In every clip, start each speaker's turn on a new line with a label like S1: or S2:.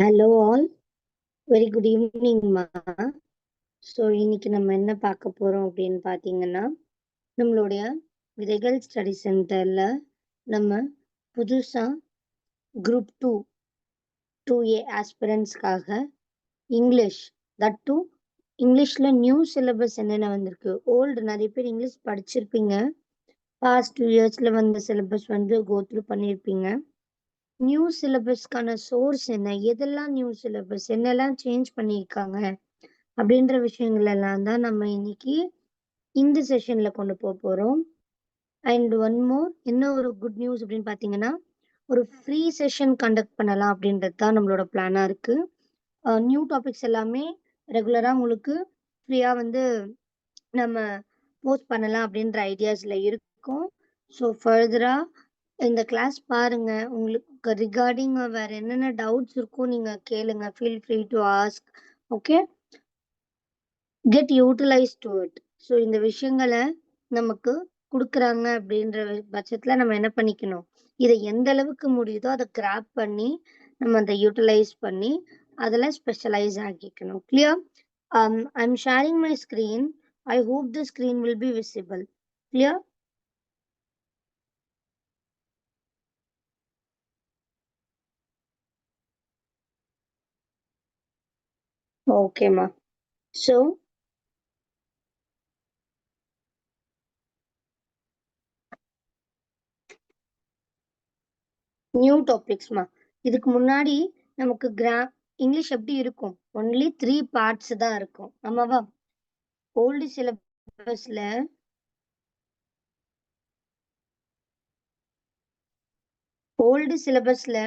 S1: Hello all, very good ஈவினிங்மா. So இன்னைக்கு நம்ம என்ன பார்க்க போகிறோம் அப்படின்னு பார்த்தீங்கன்னா, நம்மளுடைய விதைகள் ஸ்டடி சென்டரில் நம்ம புதுசாக குரூப் 2A ஆஸ்பிரண்ட்ஸ்க்காக இங்கிலீஷ் இங்கிலீஷில் நியூ சிலபஸ் என்னென்ன வந்திருக்கு. ஓல்டு நிறைய பேர் இங்கிலீஷ் படிச்சிருப்பீங்க, பாஸ்ட் 2 இயர்ஸில் வந்த சிலபஸ் கோத்ரூ பண்ணியிருப்பீங்க. நியூ சிலபஸ்க்கான சோர்ஸ் என்ன, எதெல்லாம் நியூ சிலபஸ் என்னெல்லாம் சேஞ்ச் பண்ணியிருக்காங்க அப்படின்ற விஷயங்கள் எல்லாம் தான் நம்ம இன்னைக்கு இந்த செஷன்ல கொண்டு போக போறோம். அண்ட் ஒன் மோர், என்ன ஒரு குட் நியூஸ் அப்படின்னு பார்த்தீங்கன்னா, ஒரு ஃப்ரீ செஷன் கண்டக்ட் பண்ணலாம் அப்படின்றது தான் நம்மளோட பிளானா இருக்கு. நியூ டாபிக்ஸ் எல்லாமே ரெகுலரா உங்களுக்கு ஃப்ரீயா நம்ம போஸ்ட் பண்ணலாம் அப்படின்ற ஐடியாஸ்ல இருக்கும். ஸோ ஃபர்தரா இந்த கிளாஸ் பாருங்க. உங்களுக்கு ரிகார்டிங் வேற என்னென்ன டவுட்ஸ் இருக்கோ நீங்க கேளுங்க. Feel free to ask. Okay, get utilise to it. So இந்த விஷயங்களை நமக்கு கொடுக்குறாங்க அப்படின்ற பட்சத்துல நம்ம என்ன பண்ணிக்கணும், இதை எந்த அளவுக்கு முடியுதோ அதை கிராப் பண்ணி நம்ம அதை யூட்டிலைஸ் பண்ணி அதில் ஸ்பெஷலைஸ் ஆக்கிக்கணும். Clear? I'm sharing my screen. I hope the screen will be visible. Clear? ஓகேம்மா. ஸோ நியூ டாபிக்ஸ்மா. இதுக்கு முன்னாடி நமக்கு இங்கிலீஷ் எப்படி இருக்கும், ஒன்லி 3 பார்ட்ஸ் தான் இருக்கும். ஆமாவா? ஓல்டு சிலபஸ்ல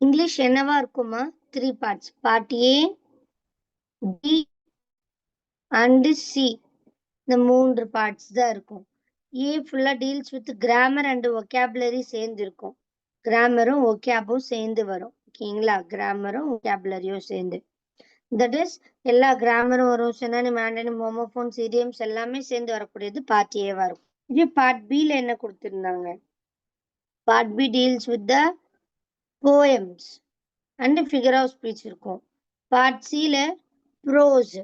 S1: இங்கிலீஷ் என்னவா இருக்குமா? 3 parts. Part A, B and C. இந்த 3 பார்ட்ஸ் தான் இருக்கும். ஏ ஃபுல்லா deals with grammar and vocabulary சேர்ந்து இருக்கும். கிராமரும் ஒகேபும் சேர்ந்து வரும். ஓகேங்களா? கிராமரும் ஒகேபுலரியும் சேர்ந்து, தட் இஸ் எல்லா கிராமரும் வரும். சினானிம், ஆண்டனிம், ஹோமோஃபோன்ஸ், இடியம்ஸ் எல்லாமே சேர்ந்து வரக்கூடியது பார்ட் ஏவா இருக்கும். இதே பார்ட் பில என்ன கொடுத்திருந்தாங்க? Part B deals with the poems and figure of speech இருக்கும். பார்ட் சில ப்ரோஸ்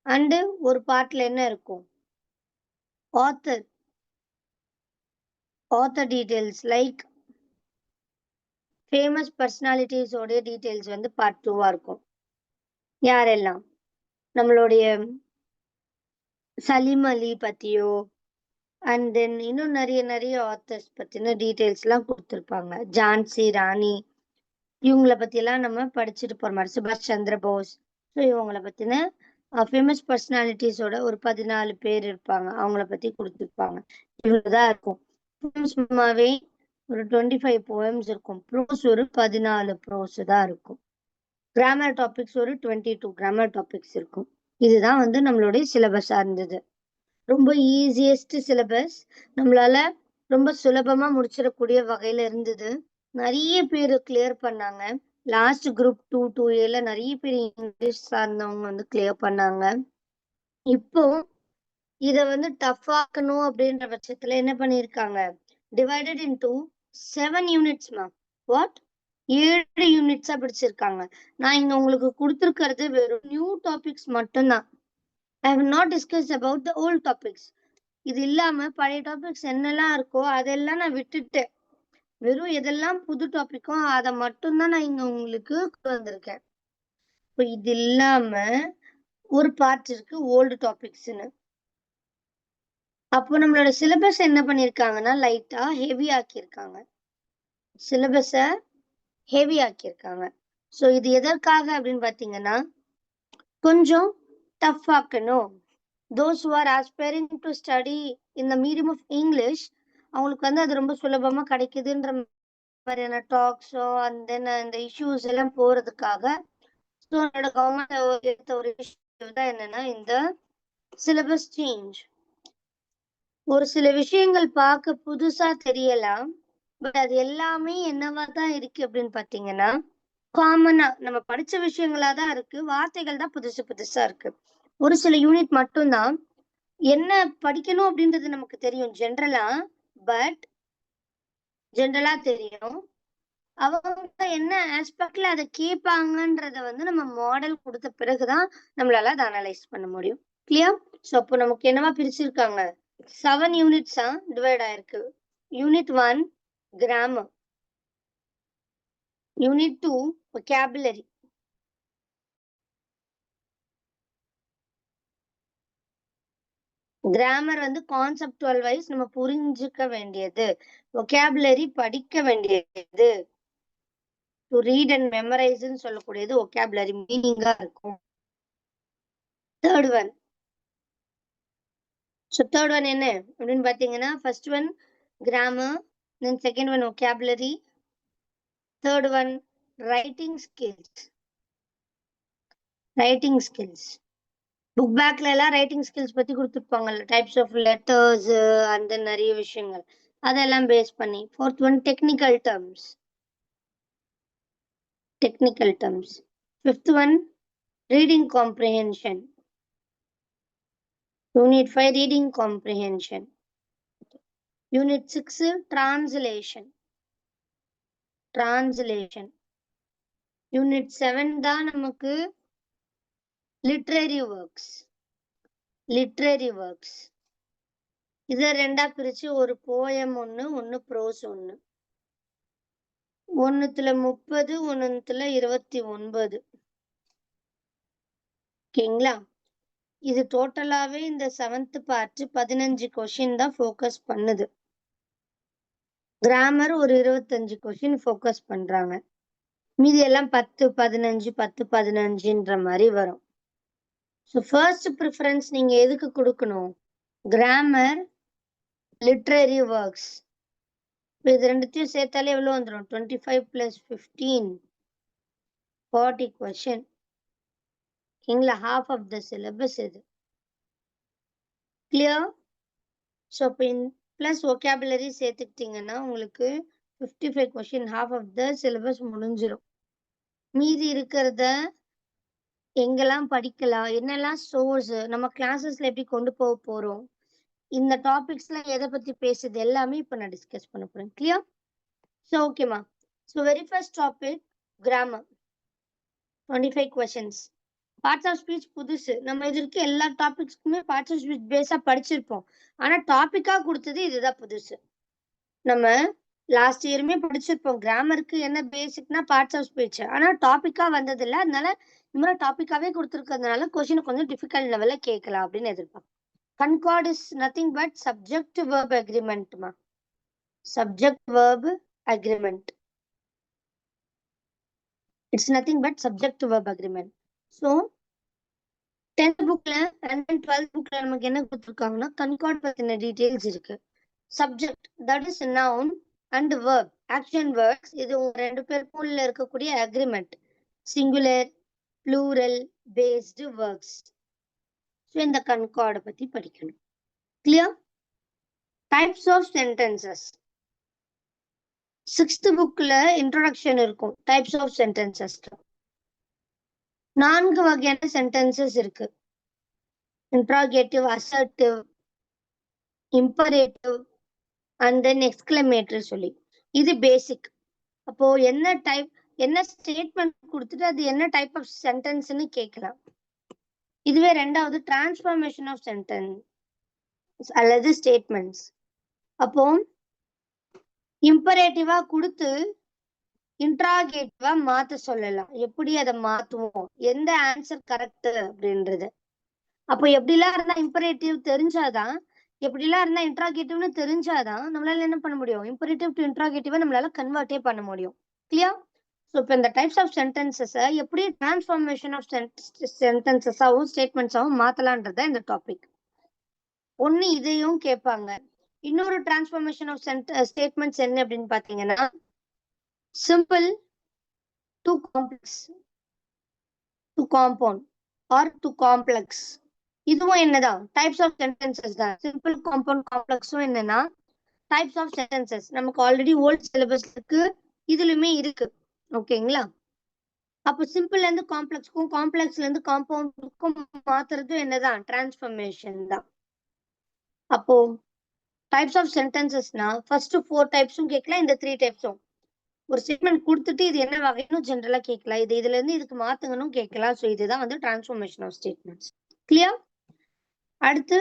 S1: அண்ட் ஒரு பார்ட்ல என்ன இருக்கும், ஆத்தர் டீடைல்ஸ் லைக் ஃபேமஸ் பர்சனாலிட்டிஸோடைய டீடைல்ஸ் பார்ட் 2வா இருக்கும். யாரெல்லாம்? நம்மளுடைய சலீம் அலி பத்தியோ அண்ட் தென் இன்னும் நிறைய ஆத்தர்ஸ் பத்தின டீடைல்ஸ் எல்லாம் கொடுத்துருப்பாங்க. ஜான்சி ராணி, இவங்களை பத்தி எல்லாம் நம்ம படிச்சுட்டு போற மாதிரி. சுபாஷ் சந்திர போஸ். ஸோ இவங்களை பத்தின ஃபேமஸ் பர்சனாலிட்டிஸோட ஒரு 14 பேர் இருப்பாங்க, அவங்கள பத்தி கொடுத்துருப்பாங்க. இவ்வளவுதான் இருக்கும். சும்மாவே ஒரு 25 போயம்ஸ் இருக்கும். ப்ரோஸ் ஒரு 14 ப்ரோஸ் தான் இருக்கும். கிராமர் டாபிக்ஸ் ஒரு 22 கிராமர் டாபிக்ஸ் இருக்கும். இதுதான் நம்மளுடைய சிலபஸா இருந்தது. ரொம்ப ஈஸியஸ்ட் சிலபஸ், நம்மளால ரொம்ப சுலபமா முடிச்சிடக்கூடிய வகையில இருந்தது. நிறைய பேர் கிளியர் பண்ணாங்க. லாஸ்ட் குரூப் 2A நிறைய பேர் இங்கிலீஷ் சார்ந்தவங்க கிளியர் பண்ணாங்க. இப்போ இதை டஃப் ஆக்கணும் அப்படின்ற பட்சத்துல என்ன பண்ணிருக்காங்க, டிவைடட் இன்டு 7 யூனிட்ஸ்மா. வாட்? 7 யூனிட்ஸா பிடிச்சிருக்காங்க. நான் இங்க உங்களுக்கு கொடுத்துருக்கிறது வெறும் நியூ டாபிக்ஸ் மட்டும்தான். I have not discussed about the old topics. இது இல்லாம பழைய டாபிக்ஸ் என்னெல்லாம் இருக்கோ அதெல்லாம் நான் விட்டுட்டேன். வெறும் எதெல்லாம் புது டாபிக்கோ அதை மட்டும்தான் நான் இங்க உங்களுக்கு வந்திருக்கேன். இப்போ இது இல்லாம ஒரு பார்ட் இருக்கு ஓல்டு டாபிக்ஸ்னு. அப்போ நம்மளோட சிலபஸ் என்ன பண்ணிருக்காங்கன்னா லைட்டா ஹெவி ஆக்கியிருக்காங்க. சிலபஸ ஹெவி ஆக்கியிருக்காங்க. ஸோ இது எதற்காக அப்படின்னு பாத்தீங்கன்னா, கொஞ்சம் டஃப் ஆக்கணும். those who are aspiring to study in the medium of English, அவங்களுக்கு அது ரொம்ப சுலபமா கிடைக்குதுன்ற மாதிரியான டாக்ஸோ அண்ட் தென் அந்த இஷ்யூஸ் எல்லாம் போறதுக்காக கவர்மெண்ட் எடுத்த ஒரு விஷயம் தான் என்னன்னா இந்த சிலபஸ் சேஞ்ச். ஒரு சில விஷயங்கள் பார்க்க புதுசா தெரியலாம், பட் அது எல்லாமே என்னவா தான் இருக்கு அப்படின்னு பாத்தீங்கன்னா காமனா நம்ம படிச்ச விஷயங்களா தான் இருக்கு. வார்த்தைகள் தான் புதுசா இருக்கு. ஒரு சில யூனிட் மட்டும்தான் என்ன படிக்கணும் அப்படின்றது நமக்கு தெரியும் ஜென்ரலா தெரியும். அவங்க என்ன ஆஸ்பெக்ட்ல அதை கேட்பாங்கன்றத நம்ம மாடல் கொடுத்த பிறகுதான் நம்மளால அதை அனலைஸ் பண்ண முடியும். கிளியர்? ஸோ அப்போ நமக்கு என்னவா பிரிச்சிருக்காங்க, 7 யூனிட்ஸா டிவைட் ஆயிருக்கு. Unit 1 grammar, unit 2 vocabulary, grammar conceptual wise நம்ம புரிஞ்சுக்க வேண்டியது, vocabulary படிக்க வேண்டியது, டு ரீட் அண்ட் மெமரைஸ்ன்னு சொல்லக்கூடியது vocabulary மீனிங்கா இருக்கும். Third one, so third one என்ன அப்படின்னு பார்த்தீங்கன்னா, first one grammar, then second one vocabulary, third one writing skills. Writing skills book பேக்ல எல்லாம் ரைட்டிங் ஸ்கில்ஸ் பத்தி கொடுத்துருப்பாங்கல்ல, டைப்ஸ் ஆஃப் லெட்டர்ஸ் அந்த நிறைய விஷயங்கள் அதெல்லாம் பேஸ் பண்ணி. Fourth one technical terms. Technical terms. Fifth one reading comprehension. Unit 5 reading comprehension. Unit 6 translation. Translation. Unit 7 தான் நமக்கு லிட்ரரி ஒர்க்ஸ். லிட்ரரி ஒர்க்ஸ் இதை ரெண்டா பிரிச்சு, ஒரு போயம் ஒன்னு ப்ரோஸ் ஒன்னு. ஒன்னுத்துல 30, ஒன்னுத்துல 29. ஓகேங்களா? இது டோட்டலாவே இந்த 7th பார்ட் 15 கொஸ்டின் தான் ஃபோக்கஸ் பண்ணுது. கிராமர் ஒரு 25 கொஸ்டின் ஃபோக்கஸ் பண்றாங்க. மீதி எல்லாம் 10, 15, 10, 15ன்ற மாதிரி வரும். ஸோ ஃபர்ஸ்ட் ப்ரிஃபரன்ஸ் நீங்க எதுக்கு கொடுக்கணும்? Grammar, literary works. இது ரெண்டுத்தையும் சேர்த்தாலே எவ்வளவு வந்துடும்? 25 + 15 40 கொஸ்டின். ஓகேங்களா? half of the syllabus இது. கிளியர்? ஸோ இப்போ பிளஸ் vocabulary சேர்த்துக்கிட்டீங்கன்னா உங்களுக்கு 55 question, half of the syllabus முடிஞ்சிடும். மீதி இருக்கிறத எங்கெல்லாம் படிக்கலாம், என்னெல்லாம் சோர்ஸ், நம்ம கிளாஸஸ்ல எப்படி கொண்டு போக போறோம், இந்த டாபிக்ஸ்ல எதை பத்தி பேசுது எல்லாமே இப்போ நான் டிஸ்கஸ் பண்ண போறேன். கிளியர்? ஸோ ஓகேமா. So very first topic grammar, 25 questions. Parts of speech புதுசு. நம்ம இது இருக்க எல்லா டாபிக்ஸ்க்குமே பார்ட்ஸ் ஆஃப் ஸ்பீச் பேஸா படிச்சிருப்போம். ஆனா டாபிக்கா கொடுத்தது இதுதான் புதுசு. நம்ம லாஸ்ட் இயருமே படிச்சிருப்போம். கிராமருக்கு என்ன பேசிக்னா பார்ட்ஸ் ஆஃப் ஸ்பீச், ஆனா டாபிக்கா வந்தது இல்லை. அதனால இந்த மாதிரி டாபிக்காவே கொடுத்துருக்கிறதுனால கொஸ்டின் கொஞ்சம் டிஃபிகல்ட் லெவல்ல கேட்கலாம் அப்படின்னு எதிர்பார்ப்போம். Concord is nothing but subject verb அக்ரிமெண்ட்மா. Subject verb agreement. It's nothing but subject verb agreement. So 10th புக்ல அண்ட் 12th புக்ல நமக்கு என்ன கொடுத்துருக்காங்கன்னா, கன்கார்ட் பத்தின டீடைல்ஸ் இருக்கு. Subject, that is noun and verb, action words. இது உங்க ரெண்டு பேருக்குள்ள இருக்கக்கூடிய agreement, singular, plural based works. So இந்த கன்கார்டை பத்தி படிக்கணும். Clear? Types of sentences. 6th புக்ல இன்ட்ரோடக்ஷன் இருக்கும். டைப்ஸ் ஆஃப் சென்டென்சஸ் 4 வகையான சென்டென்சஸ் இருக்கு. Interrogative, assertive, imperative and then exclamatory சொல்லி. இது பேசிக். அப்போ என்ன டைப், என்ன ஸ்டேட்மெண்ட் கொடுத்துட்டு அது என்ன டைப் ஆஃப் சென்டென்ஸ்னு கேட்கலாம். இதுவே ரெண்டாவது டிரான்ஸ்ஃபார்மேஷன் ஆஃப் சென்டென்ஸ் அல்லது ஸ்டேட்மெண்ட்ஸ். அப்போ இம்பரேட்டிவா கொடுத்து இன்ட்ராகேட்டிவா மாத்த சொல்லலாம். எப்படி அதை மாத்துவோம், எந்த ஆன்சர் கரெக்ட் அப்படின்றது. அப்போ எப்படிலாம் இருந்தா இம்பரேட்டிவ் தெரிஞ்சாதான், எப்படிலாம் இருந்தா இன்ட்ராகேட்டிவ்னு தெரிஞ்சாதான் நம்மளால என்ன பண்ண முடியும், இம்பரேட்டிவ் டு இன்ட்ராகேட்டிவா நம்மளால கன்வெர்ட்டே பண்ண முடியும். கிளியர்? ஸோ இப்போ இந்த டைப்ஸ் ஆஃப் சென்டென்சஸை எப்படி டிரான்ஸ்ஃபார்மேஷன் ஆஃப் சென்டென்சஸாகவும் ஸ்டேட்மெண்ட்ஸாகவும் மாத்தலான்றத இந்த டாபிக். ஒன்னு இதையும் கேட்பாங்க. இன்னொரு டிரான்ஸ்ஃபார்மேஷன் ஆஃப் ஸ்டேட்மெண்ட்ஸ் என்ன அப்படின்னு பாத்தீங்கன்னா, simple to complex, to compound or to complex. இதுவும் என்னதான் டைப்ஸ் ஆஃப் சென்டென்சஸ் தான். சிம்பிள், காம்பவுண்ட், காம்ப்ளெக்ஸும் என்னன்னா டைப்ஸ் ஆஃப் சென்டென்சஸ். நமக்கு ஆல்ரெடி ஓல்ட் சிலபஸ் இருக்கு, இதுலயுமே இருக்கு. ஓகேங்களா? அப்போ சிம்பிள்ல இருந்து காம்ப்ளெக்ஸ்க்கும், காம்ப்ளெக்ஸ்ல இருந்து காம்பவுண்டுக்கும் மாத்துறதும் என்னதான் டிரான்ஸ்ஃபார்மேஷன் தான். அப்போ டைப்ஸ் ஆஃப் சென்டென்சஸ்னா ஃபர்ஸ்ட் 4 டைப்ஸும் கேட்கலாம், இந்த 3 டைப்ஸும். ஒரு ஸ்டேட்மெண்ட் கொடுத்துட்டு இது என்ன வகைன்னு ஜென்ரலா கேட்கலாம். இதுல இருந்து இதுக்கு மாத்துங்கன்னு கேட்கலாம். ஸோ இதுதான் வந்து டிரான்ஸ்ஃபர்மேஷன் ஆஃப் ஸ்டேட்மெண்ட்ஸ். கிளியர்? அடுத்து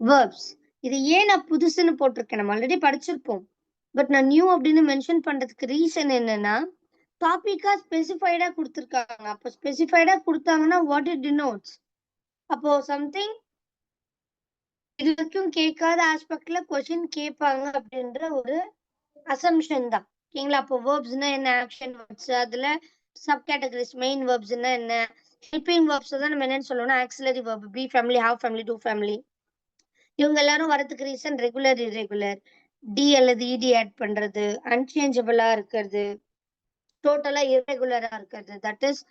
S1: வேர்ப்ஸ். இது ஏன் நான் புதுசுன்னு போட்டிருக்கேன், நம்ம ஆல்ரெடி படிச்சிருப்போம். பட் நான் நியூ அப்படின்னு மென்ஷன் பண்றதுக்கு ரீசன் என்னன்னா, டாபிக்கா ஸ்பெசிஃபைடா கொடுத்துருக்காங்க. அப்போ ஸ்பெசிஃபைடா கொடுத்தாங்கன்னா வாட் இட் டினோட்ஸ், அப்போ சம்திங் இது வரைக்கும் கேட்காத ஆஸ்பெக்ட்ல கொஸ்டின் கேட்பாங்க அப்படின்ற ஒரு அசம்ஷன் தான். ஓகேங்களா? அப்போ வேர்ப்ஸ்னா என்ன, ஆக்ஷன் வேர்ப்ஸ், அதுல சப் கேட்டகரிஸ், மெயின் வேர்ப்ஸ்னா என்ன, ஹெல்பிங் வேர்ப்ஸ் தான் நம்ம என்னன்னு சொல்லணும்னா auxiliary verb, be family, have family, do family. இவங்க எல்லாரும் வரதுக்கு ரீசன் ரெகுலர், இரெகுலர், டி அல்லது இடி ஆட் பண்றது, அன்சேஞ்சபிளா இருக்கிறது, டோட்டலா இரெகுலரா இருக்கிறது. தட் இஸ்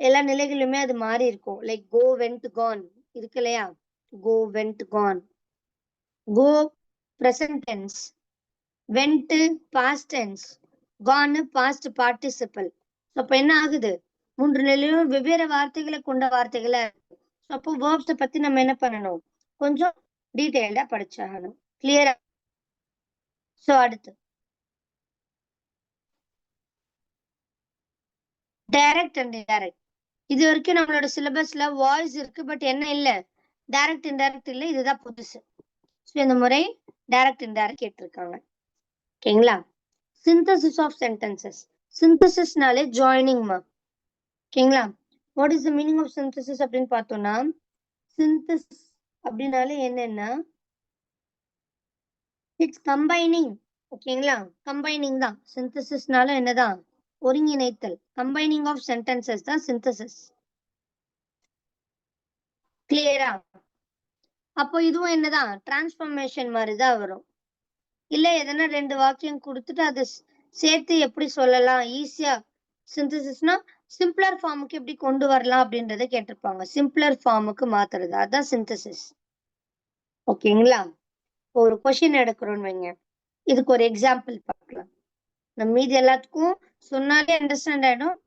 S1: எல்லா நிலைகளிலுமே அது மாறி இருக்கும். லைக் கோ, வென்ட், கான் இருக்கு இல்லையா? Go, went, gone. Go present tense, went past tense, gone past participle. அப்ப என்ன ஆகுது, மூன்று நிலையிலும் வெவ்வேறு வார்த்தைகளை கொண்ட வார்த்தைகளா இருக்கு. அப்போ வேர்ப்ஸை பத்தி நம்ம என்ன பண்ணணும், கொஞ்சம் டீடைல்டா படிச்சாகணும். கிளியரா? சோ அடுத்து டைரக்ட் அண்ட் இன்டைரக்ட். இது வரைக்கும் நம்மளோட சிலபஸ்ல வாய்ஸ் இருக்கு, பட் என்ன இல்ல, டைரக்ட் இன்டைரக்ட் இல்ல. இதுதான் புதுசு. ஸோ இந்த முறை டைரக்ட் இன்டைரக்ட் கேட்டிருக்காங்க. ஓகேங்களா? Synthesis of sentences. சிந்தசிஸ்னாலே ஜாயினிங்மா. ஓகேங்களா? What is the meaning of synthesis அப்படின்னு பார்த்தோம்னா, சிந்தசிஸ் அப்படின்னாலே என்னன்னா இட்ஸ் கம்பைனிங். ஓகேங்களா? கம்பைனிங் தான். சிந்தசிஸ்னால என்னதான், ஒருங்கிணைத்தல். கம்பைனிங் ஆஃப் சென்டென்சஸ் தான் சிந்தசிஸ். கிளியரா? அப்போ இதுவும் என்னதான், டிரான்ஸ்ஃபர்மேஷன் மாதிரி தான் வரும். இல்ல எதனா ரெண்டு வாக்கியம் கொடுத்துட்டு அதை சேர்த்து எப்படி சொல்லலாம் ஈஸியா, சிந்தசிஸ்னா சிம்பிளர் ஃபார்முக்கு எப்படி கொண்டு வரலாம் அப்படின்றத கேட்டிருப்பாங்க. சிம்பிளர் ஃபார்முக்கு மாத்துறது, அதான் சிந்தசிஸ். ஓகேங்களா? ஒரு கொஸ்டின் எடுக்கிறோம்னு வைங்க, இதுக்கு ஒரு எக்ஸாம்பிள் பார்க்கலாம். நம்ம மீதி எல்லாத்துக்கும் சொன்னாலே அண்டர்ஸ்டாண்ட் ஆயிடும்.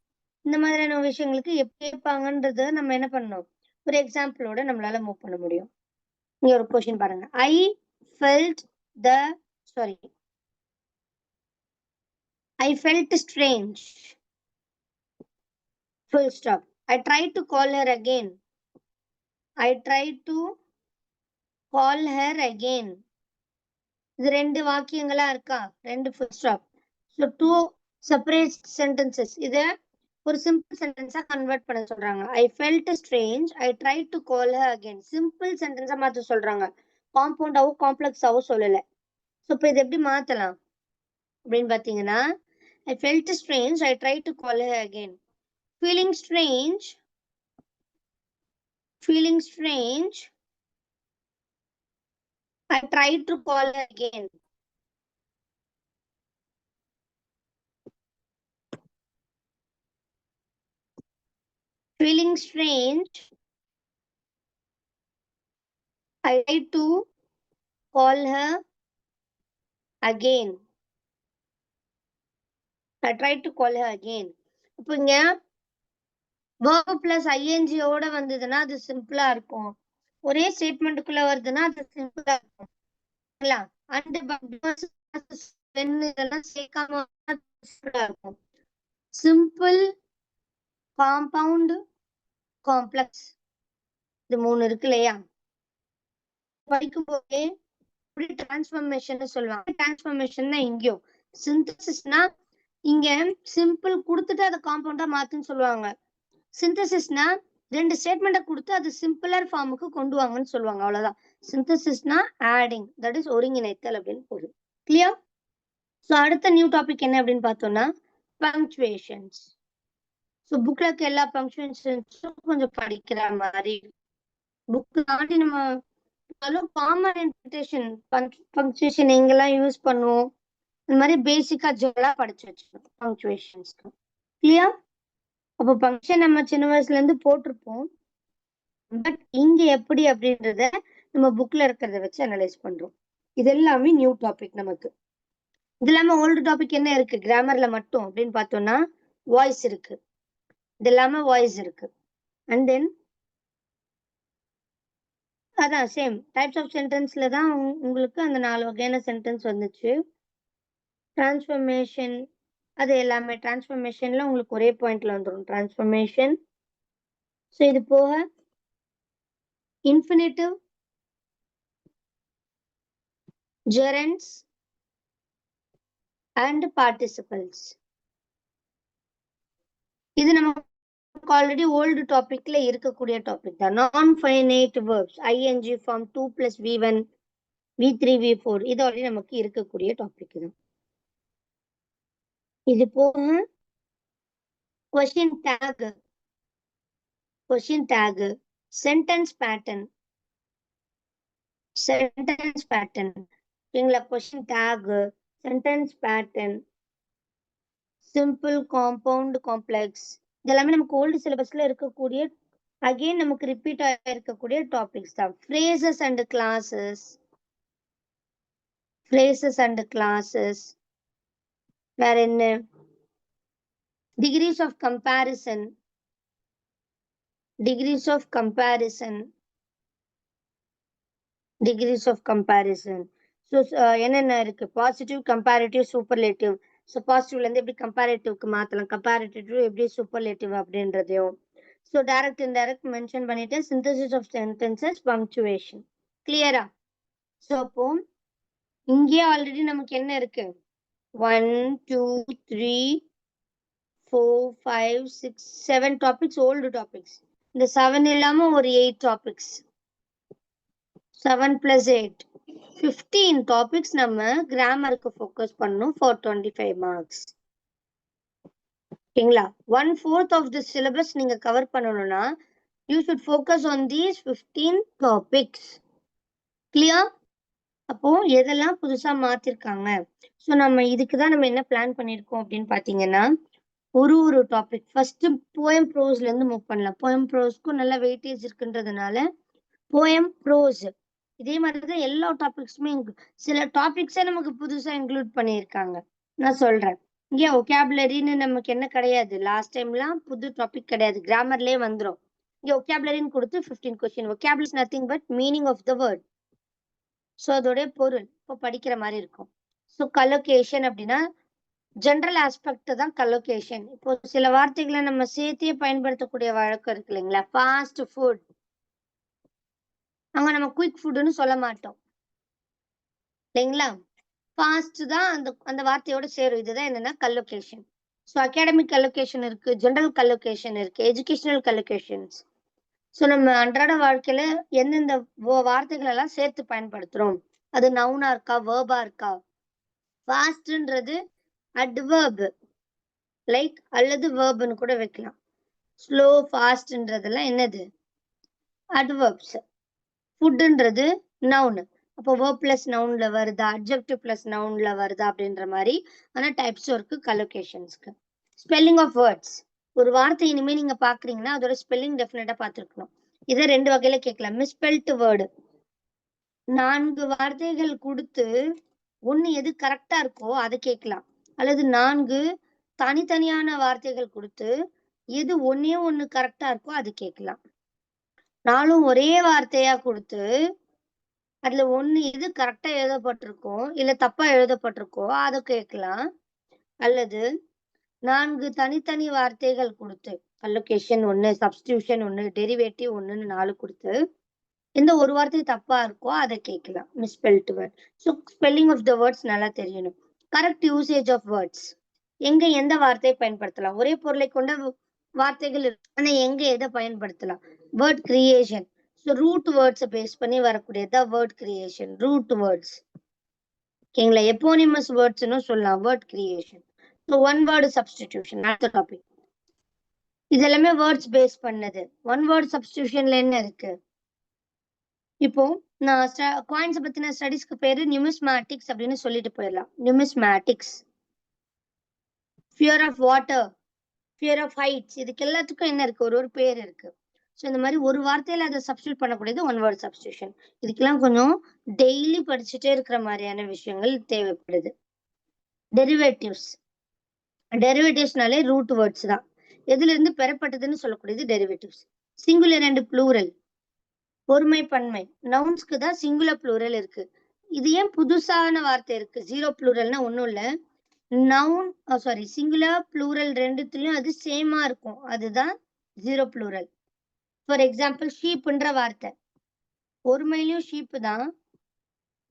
S1: இந்த மாதிரியான விஷயங்களுக்கு எப்படி கேட்பாங்கன்றத நம்ம என்ன பண்ணணும், ஒரு எக்ஸாம்பிளோட நம்மளால மூவ் பண்ண முடியும். இங்க ஒரு கொஸ்டின் பாருங்க. I felt strange. Full stop. I tried to call her again. இது ரெண்டு வாக்கியங்களா இருக்கா, ரெண்டு full stop. So two separate sentences. இதை ஒரு சிம்பிள் சென்டென்ஸா கன்வெர்ட் பண்ண சொல்றாங்க. I felt strange. I tried to call her again. Simple சென்டென்ஸா மாத்த சொல்றாங்க. காம்பவுண்டாவோ காம்ப்ளெக்ஸாவோ சொல்லல. ஸோ இப்போ இது எப்படி மாத்தலாம் அப்படின்னு பாத்தீங்கன்னா, I felt strange. I tried to call her again. Feeling strange. I tried to call her again. Feeling strange. I tried to call her again. இப்போ இங்க verb plus ing ஓட வந்ததுன்னா அது சிம்பிளா இருக்கும். ஒரே ஸ்டேட்மெண்ட்டுக்குள்ள வருதுன்னா அது சிம்பிளா இருக்கும். அண்ட் இதெல்லாம் சேர்க்காம இருக்கும். சிம்பிள், காம்பவுண்ட், காம்ப்ளெக்ஸ், இது மூணு இருக்கு இல்லையா? படிக்கும் போதே டிரான்ஸ்ஃபர்மேஷன் சொல்லுவாங்க. டிரான்ஸ்ஃபர்மேஷன் இங்கேயும் சிந்தசிஸ்னா இங்க சிம்பிள் கொடுத்துட்டு அதை காம்பவுண்டா மாத்துன்னு சொல்லுவாங்க. சிந்தசிஸ்னா ரெண்டு ஸ்டேட்மெண்ட்டை கொடுத்து அது சிம்பிளர் ஃபார்முக்கு கொண்டு வாங்கன்னு சொல்லுவாங்க. அவ்வளவுதான். சிந்தசிஸ்னா ஆடிங், தட் இஸ் ஒருங்கிணைத்தல் அப்படின்னு போகுது. கிளியர்? ஸோ அடுத்த நியூ டாபிக் என்ன அப்படின்னு பார்த்தோம்னா பங்க்சுவேஷன்ஸ். ஸோ புக்ல இருக்க எல்லா பங்க்சுவேஷன்ஸும் கொஞ்சம் படிக்கிற மாதிரி. புக் தாண்டி நம்ம காமன் இன்டர்பிரேஷன் பங்க்சுவேஷன் எங்கெல்லாம் யூஸ் பண்ணுவோம், இந்த மாதிரி பேசிக்கா ஜெனரலா படிச்சு வச்சுக்கணும் பங்க்சுவேஷன்ஸ்க்கு. கிளியர்? அப்போ பங்க்ஷன் நம்ம சின்ன வயசுல இருந்து போட்டிருப்போம். பட் இங்க எப்படி அப்படின்றத நம்ம புக்ல இருக்கிறத வச்சு அனலைஸ் பண்றோம். இது எல்லாமே நியூ டாபிக் நமக்கு. இது இல்லாம ஓல்டு டாபிக் என்ன இருக்கு கிராமர்ல மட்டும் அப்படின்னு பார்த்தோம்னா வாய்ஸ் இருக்கு. இது இல்லாம வாய்ஸ் இருக்கு. அண்ட் தென் அதான் சேம் டைப்ஸ் ஆஃப் சென்டென்ஸ்ல தான் உங்களுக்கு அந்த 4 வகையான சென்டென்ஸ் வந்துச்சு. டிரான்ஸ்ஃபர்மேஷன், அது எல்லாமே டிரான்ஸ்ஃபர்மேஷன்ல உங்களுக்கு ஒரே பாயிண்ட்ல வந்துடும் டிரான்ஸ்ஃபர்மேஷன். ஸோ இது போக இன்ஃபினிட்டிவ், gerunds and participles. இது நமக்கு ஆல்ரெடி ஓல்டு டாபிக்ல இருக்கக்கூடிய டாபிக் தான். நான் finite verbs ing form 2 + v1 v3 v4 இது ஆல்ரெடி நமக்கு இருக்கக்கூடிய டாபிக் தான். இது போக கொஸ்டின் டேக், சென்டென்ஸ் பேட்டர்ன் ஓகேங்களா. Question take, sentence pattern, simple, compound, complex இதெல்லாமே நமக்கு ஓல்டு சிலபஸ்ல இருக்கக்கூடிய அகைன் நமக்கு ரிப்பீட் ஆயிருக்கக்கூடிய டாபிக்ஸ் தான். phrases and classes வேற என்ன, degrees of comparison. ஸோ என்னென்ன இருக்கு, பாசிட்டிவ், கம்பேரிட்டிவ், சூப்பர்லேட்டிவ். ஸோ பாசிட்டிவ்ல இருந்து எப்படி கம்பேரிட்டிவ்க்கு மாத்தலாம், கம்பேரிட்டிவ் எப்படி சூப்பர்லேட்டிவ் அப்படின்றதையும். ஸோ டைரக்ட் இன்டைரக்ட் மென்ஷன் பண்ணிட்டு சிந்தசிஸ் ஆஃப் சென்டென்சஸ், பங்க்சுவேஷன். கிளியரா? ஸோ அப்போ இங்கேயே ஆல்ரெடி நமக்கு என்ன இருக்கு, 1 2 3 4 5 6 7 டாபிக்ஸ் ஓல்டு டாபிக்ஸ். இந்த 7 இல்லாம ஒரு 8 டாபிக்ஸ், 7 + 8 15 டாபிக்ஸ் நம்ம கிராமருக்கு ஃபோக்கஸ் பண்ணணும் for 25 மார்க்ஸ். ஓகேங்களா. 1/4 ஆஃப் தி சிலபஸ் நீங்க கவர் பண்ணணும்னா you should focus on these 15 topics. Clear? அப்போ எதெல்லாம் புதுசா மாத்திருக்காங்க, ஸோ நம்ம இதுக்கு தான் நம்ம என்ன பிளான் பண்ணியிருக்கோம் அப்படின்னு பாத்தீங்கன்னா, ஒரு டாபிக் ஃபர்ஸ்ட் போயம் ப்ரோஸ்ல இருந்து மூவ் பண்ணலாம். போயம் ப்ரோஸ்க்கும் நல்ல வெயிட்டேஜ் இருக்குன்றதுனால போயம் ப்ரோஸ் இதே மாதிரி தான் எல்லா டாபிக்ஸுமே. சில டாபிக்ஸே நமக்கு புதுசா இன்க்ளூட் பண்ணியிருக்காங்க. நான் சொல்றேன், இங்கே ஒகேபுலரின்னு நமக்கு என்ன கிடையாது, லாஸ்ட் டைம்லாம் புது டாபிக் கிடையாது, கிராமர்லேயே வந்துடும். இங்கே ஒகேபுலரின்னு கொடுத்து 15 question. Vocabulary is nothing but meaning of the word. So அதோடைய பொருள் இப்போ படிக்கிற மாதிரி இருக்கும். ஸோ கலோகேஷன் அப்படின்னா ஜென்ரல் ஆஸ்பெக்ட் தான் கலோகேஷன். இப்போ சில வார்த்தைகளை நம்ம சேர்த்தியே பயன்படுத்தக்கூடிய வழக்கம் இருக்கு இல்லைங்களா. ஃபாஸ்ட் ஃபுட், அங்க நம்ம குயிக் ஃபுட்னு சொல்ல மாட்டோம் இல்லைங்களா. ஃபாஸ்ட் தான் அந்த வார்த்தையோட சேரும். இதுதான் என்னன்னா கலோகேஷன். ஸோ அகாடமிக் கலோகேஷன் இருக்கு, ஜென்ரல் கலோகேஷன் இருக்கு, எஜுகேஷனல் கலோகேஷன்ஸ். ஸோ நம்ம அன்றாட வாழ்க்கையில எந்தெந்த வார்த்தைகள் எல்லாம் சேர்த்து பயன்படுத்துறோம், அது நவுனா இருக்கா, வேர்பா இருக்கா. ஃபாஸ்ட்ன்றது அட்வர்ப் லைக் அல்லது வேர்ப்னு கூட வைக்கலாம். ஸ்லோ, ஃபாஸ்ட்ன்றதெல்லாம் என்னது, அட்வர்ப்ஸ். ஃபுட்ன்றது நவுன், அப்போ வேர்ப் பிளஸ் நவுன்ல வருதா, அட்ஜெக்டிவ் பிளஸ் நவுன்ல வருதா அப்படின்ற மாதிரி ஆனா டைப்ஸ் இருக்கு கலோகேஷன்ஸ்க்கு. ஸ்பெல்லிங் ஆஃப் வேர்ட்ஸ், ஒரு வார்த்தை இனிமே நீங்க பாக்குறீங்கன்னா அதோட ஸ்பெல்லிங் டெஃபினட்டா பார்த்துருக்கணும். இதை 2 வகையில கேட்கலாம். மிஸ்பெல்ட் வேர்டு, 4 வார்த்தைகள் கொடுத்து ஒண்ணு எது கரெக்டா இருக்கோ அதை கேட்கலாம், அல்லது 4 தனித்தனியான வார்த்தைகள் கொடுத்து எது ஒன்னே ஒண்ணு கரெக்டா இருக்கோ அது கேட்கலாம். 4ம் ஒரே வார்த்தையா கொடுத்து அதுல ஒண்ணு எது கரெக்டா எழுதப்பட்டிருக்கோ இல்ல தப்பா எழுதப்பட்டிருக்கோ அதை கேட்கலாம், அல்லது 4 தனித்தனி வார்த்தைகள் கொடுத்து கலோகேஷன் 1, சப்ஸ்டிடியூஷன் 1, டெரிவேட்டிவ் 1ன்னு 4 கொடுத்து எந்த ஒரு வார்த்தை தப்பா இருக்கோ அதை கேட்கலாம். Misspelt word. So spelling of the words நல்லா தெரியணும். கரெக்ட் யூசேஜ் ஆஃப் வேர்ட்ஸ், எங்க எந்த வார்த்தையை பயன்படுத்தலாம், ஒரே பொருளை கொண்ட வார்த்தைகள் இருக்கு ஆனா எங்க எதை பயன்படுத்தலாம். வேர்ட் கிரியேஷன், ஸோ ரூட் வேர்ட்ஸை பேஸ் பண்ணி வரக்கூடியதான் வேர்ட் கிரியேஷன், ரூட் வேர்ட்ஸ். ஓகேங்களா. எப்போனிமஸ் வேர்ட்ஸ்னு சொல்லலாம் word creation. So one word substitution அடுத்த டாபிக். இது எல்லாமே வேர்ட்ஸ் பேஸ் பண்ணது. ஒன் வேர்டு சப்ஸ்டிடியூஷன்ல என்ன இருக்கு, இப்போ நான் காயின்ஸ் பத்தின ஸ்டடிஸ்க்கு பேரு நியூமிஸ்மேட்டிக்ஸ் அப்படின்னு சொல்லிட்டு போயிடலாம். Numismatics, fear of water, fear of heights, இதுக்கு எல்லாத்துக்கும் என்ன இருக்கு, ஒரு பேர் இருக்கு. ஸோ இந்த மாதிரி ஒரு வார்த்தையில அதை சப்ஸ்டியூட் பண்ணக்கூடியது ஒன் வேர்ட் சப்ஸ்டியூஷன். இதுக்கெல்லாம் கொஞ்சம் டெய்லி படிச்சுட்டே இருக்கிற மாதிரியான விஷயங்கள் தேவைப்படுது. டெரிவேட்டிவ்ஸ், டெரிவேட்டிவ்ஸ்னாலே ரூட் வேர்ட்ஸ் தான், எதுல இருந்து பெறப்பட்டதுன்னு சொல்லக்கூடியது டெரிவேட்டிவ்ஸ். சிங்குலர் அண்ட் ப்ளூரல், ஒருமை பன்மை, நவுன்ஸ்க்கு தான் சிங்குலர் ப்ளூரல் இருக்கு. இது ஏன் புதுசான வார்த்தை இருக்கு, ஜீரோ ப்ளூரல்னா ஒன்றும் இல்லை, நவுன் சாரி சிங்குலர் ப்ளூரல் ரெண்டுத்துலயும் அது சேமா இருக்கும், அதுதான் ஜீரோ ப்ளூரல். ஃபார் எக்ஸாம்பிள் ஷீப்ன்ற வார்த்தை ஒருமையிலயும் ஷீப்பு தான்,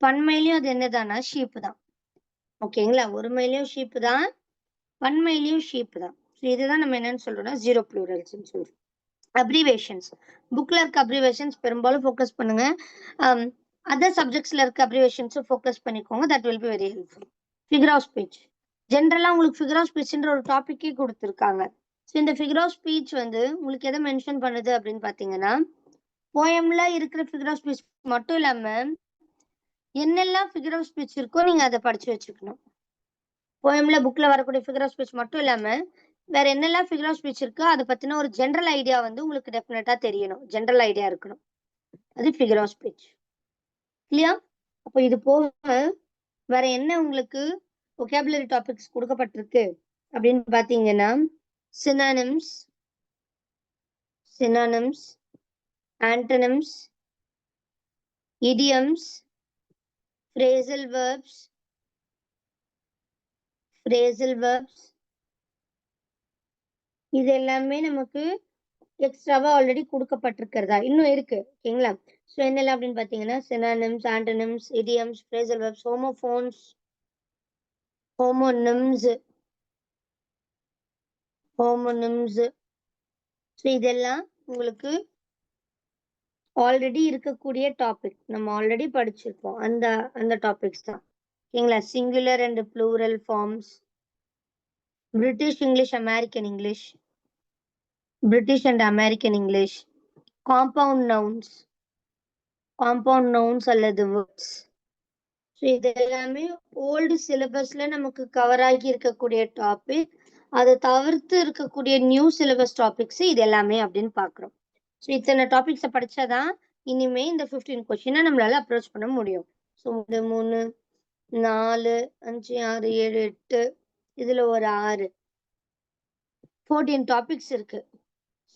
S1: பன்மையிலயும் அது என்னதானா ஷீப்பு தான். ஓகேங்களா, ஒருமையிலயும் ஷீப்பு தான், பன்மையிலயும் ஷீப்பு தான். ஸோ இதுதான் நம்ம என்னன்னு சொல்றோம்னா ஜீரோ ப்ளூரல்ஸ் சொல்றோம். அப்ரிவேஷன்ஸ் புக்ல இருக்க அப்ரிவேஷன்ஸ் பெரும்பாலும் ஃபோக்கஸ் பண்ணுங்க. அதர் சப்ஜெக்ட்ஸ்ல இருக்க அப்ரிவேஷன்ஸும் ஃபோக்கஸ் பண்ணிக்கோங்க, that will be very helpful. Figure of speech ஜென்ரலா உங்களுக்கு ஃபிகர் ஆஃப் ஸ்பீச்ன்ற ஒரு டாபிக்கே கொடுத்துருக்காங்க. ஸோ இந்த ஃபிகர் ஆஃப் ஸ்பீச் வந்து உங்களுக்கு எதை மென்ஷன் பண்ணுது அப்படின்னு பாத்தீங்கன்னா, போயம்ல இருக்கிற ஃபிகர் ஆஃப் ஸ்பீச் மட்டும் இல்லாம என்னெல்லாம் ஃபிகர் ஆஃப் ஸ்பீச் இருக்கோ நீங்க அதை படிச்சு வச்சுக்கணும். போயம்ல புக்ல வரக்கூடிய ஃபிகர் ஆஃப் ஸ்பீச் மட்டும் இல்லாம வேற என்னெல்லாம் ஃபிகர் ஆஃப் ஸ்பீச் இருக்கோ அதை பத்தின ஒரு ஜென்ரல் ஐடியா வந்து உங்களுக்கு டெஃபினட்டா தெரியணும், ஜென்ரல் ஐடியா இருக்கணும், அது ஃபிகர் ஆஃப் ஸ்பீச். கிளியர்? அப்போ இது போக வேற என்ன உங்களுக்கு vocabulary டாபிக்ஸ் கொடுக்கப்பட்டிருக்கு அப்படின்னு பாத்தீங்கன்னா, synonyms, antonyms, idioms, phrasal verbs, இது எல்லாமே நமக்கு எக்ஸ்ட்ராவா ஆல்ரெடி கொடுக்கப்பட்டிருக்கிறதா இன்னும் இருக்கு. ஓகேங்களா, ஸோ என்னெல்லாம் அப்படின்னு பாத்தீங்கன்னா synonyms, antonyms, idioms, phrasal verbs, homophones, homonyms. So இதெல்லாம் உங்களுக்கு ஆல்ரெடி இருக்கக்கூடிய டாபிக், நம்ம ஆல்ரெடி படிச்சிருக்கோம், அந்த டாபிக்ஸ் தான். ஓகேங்களா, singular and plural forms, British English, American English, British and American English, compound nouns அல்லது வேர்ட்ஸ். ஸோ இது எல்லாமே ஓல்டு சிலபஸ்ல நமக்கு கவர் ஆகி இருக்கக்கூடிய டாபிக். அதை தவிர்த்து இருக்கக்கூடிய நியூ சிலபஸ் டாபிக்ஸ் இது எல்லாமே அப்படின்னு பாக்குறோம். ஸோ இத்தனை டாபிக்ஸை படிச்சாதான் இனிமே இந்த 15 கொஸ்டினை நம்மளால அப்ரோச் பண்ண முடியும். ஸோ 3, 4, 5, 6, 7, 8 இதுல ஒரு 6, 14 டாபிக்ஸ் இருக்கு.